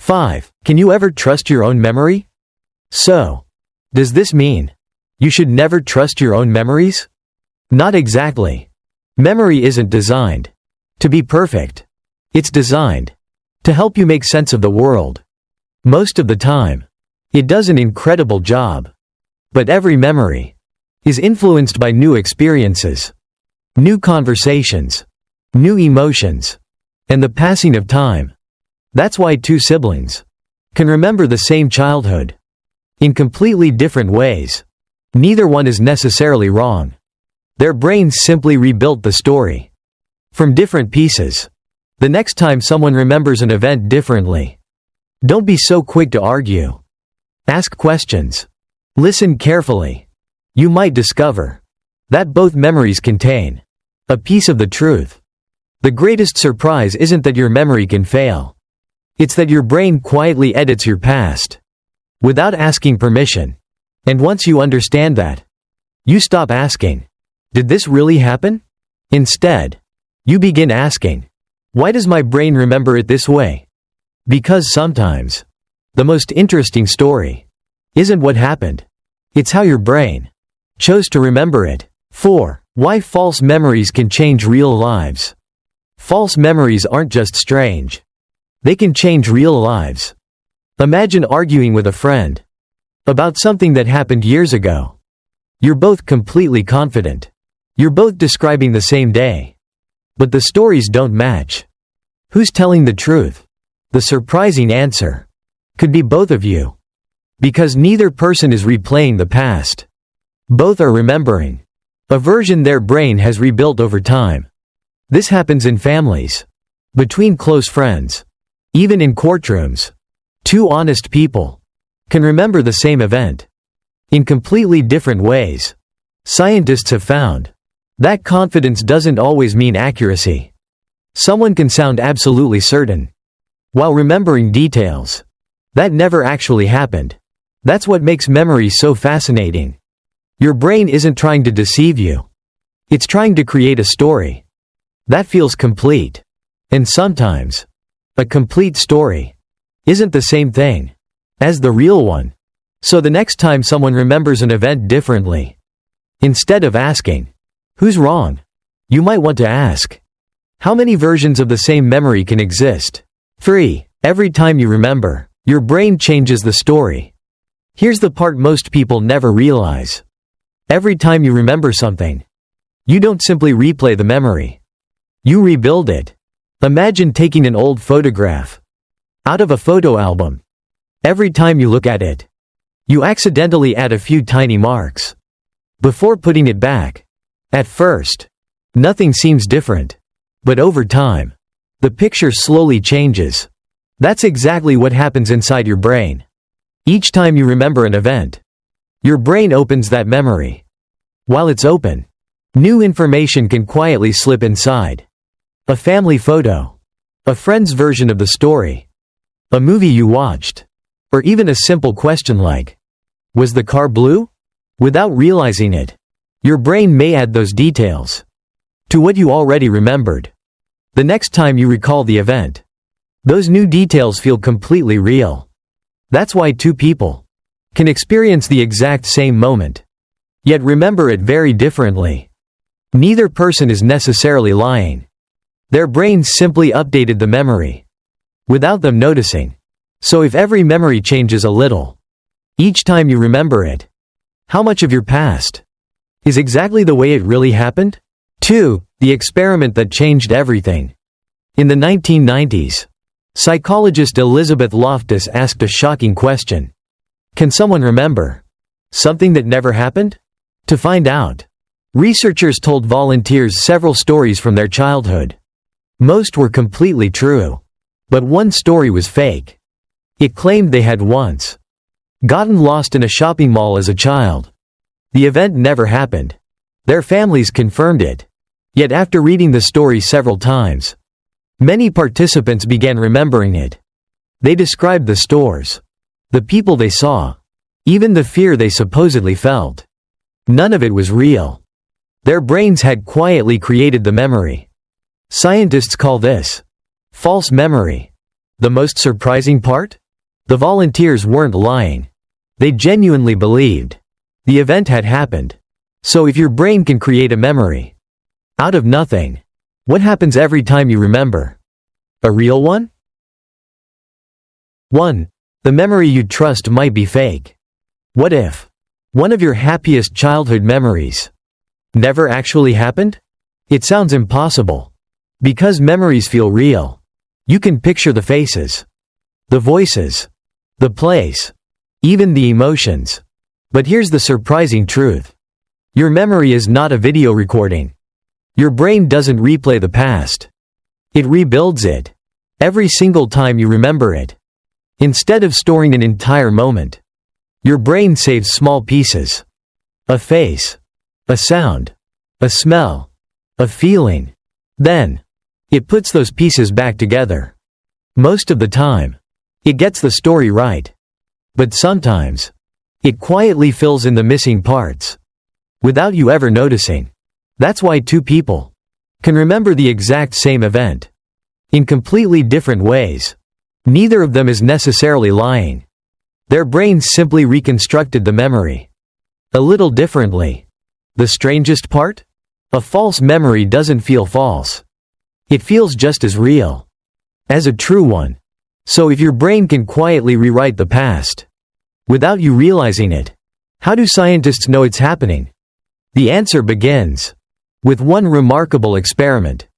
5. Can you ever trust your own memory? So, does this mean you should never trust your own memories? Not exactly. Memory isn't designed to be perfect. It's designed to help you make sense of the world. Most of the time, it does an incredible job. But every memory is influenced by new experiences, new conversations, new emotions, and the passing of time. That's why two siblings can remember the same childhood in completely different ways. Neither one is necessarily wrong. Their brains simply rebuilt the story from different pieces. The next time someone remembers an event differently, don't be so quick to argue. Ask questions. Listen carefully. You might discover that both memories contain a piece of the truth. The greatest surprise isn't that your memory can fail. It's that your brain quietly edits your past without asking permission. And once you understand that, you stop asking, "Did this really happen?" Instead, you begin asking, "Why does my brain remember it this way?" Because sometimes, the most interesting story isn't what happened. It's how your brain chose to remember it. 4. Why false memories can change real lives. False memories aren't just strange. They can change real lives. Imagine arguing with a friend about something that happened years ago. You're both completely confident. You're both describing the same day. But the stories don't match. Who's telling the truth? The surprising answer could be both of you. Because neither person is replaying the past. Both are remembering a version their brain has rebuilt over time. This happens in families, between close friends, even in courtrooms. Two honest people can remember the same event in completely different ways. Scientists have found that confidence doesn't always mean accuracy. Someone can sound absolutely certain while remembering details that never actually happened. That's what makes memory so fascinating. Your brain isn't trying to deceive you. It's trying to create a story that feels complete. And sometimes, a complete story isn't the same thing as the real one. So the next time someone remembers an event differently, instead of asking, "Who's wrong?" you might want to ask, "How many versions of the same memory can exist?" 3. Every time you remember, your brain changes the story. Here's the part most people never realize. Every time you remember something, you don't simply replay the memory. You rebuild it. Imagine taking an old photograph out of a photo album. Every time you look at it, you accidentally add a few tiny marks before putting it back. At first, nothing seems different. But over time, the picture slowly changes. That's exactly what happens inside your brain. Each time you remember an event, your brain opens that memory. While it's open, new information can quietly slip inside. A family photo, a friend's version of the story, a movie you watched, or even a simple question like, "Was the car blue?" Without realizing it, your brain may add those details to what you already remembered. The next time you recall the event, those new details feel completely real. That's why two people can experience the exact same moment, yet remember it very differently. Neither person is necessarily lying. Their brains simply updated the memory without them noticing. So if every memory changes a little each time you remember it, how much of your past is exactly the way it really happened? 2. The experiment that changed everything. In the 1990s, psychologist Elizabeth Loftus asked a shocking question. Can someone remember something that never happened? To find out, researchers told volunteers several stories from their childhood. Most were completely true. But one story was fake. It claimed they had once gotten lost in a shopping mall as a child. The event never happened. Their families confirmed it. Yet after reading the story several times, many participants began remembering it. They described the stores, the people they saw, even the fear they supposedly felt. None of it was real. Their brains had quietly created the memory. Scientists call this false memory. The most surprising part? The volunteers weren't lying. They genuinely believed the event had happened. So if your brain can create a memory out of nothing, what happens every time you remember a real one? 1. The memory you'd trust might be fake. What if one of your happiest childhood memories never actually happened? It sounds impossible. Because memories feel real. You can picture the faces, the voices, the place, even the emotions. But here's the surprising truth. Your memory is not a video recording. Your brain doesn't replay the past. It rebuilds it every single time you remember it. Instead of storing an entire moment, your brain saves small pieces. A face, a sound, a smell, a feeling. Then, it puts those pieces back together. Most of the time, it gets the story right. But sometimes, it quietly fills in the missing parts without you ever noticing. That's why two people can remember the exact same event in completely different ways. Neither of them is necessarily lying. Their brains simply reconstructed the memory a little differently. The strangest part? A false memory doesn't feel false. It feels just as real as a true one. So if your brain can quietly rewrite the past without you realizing it, how do scientists know it's happening? The answer begins with one remarkable experiment.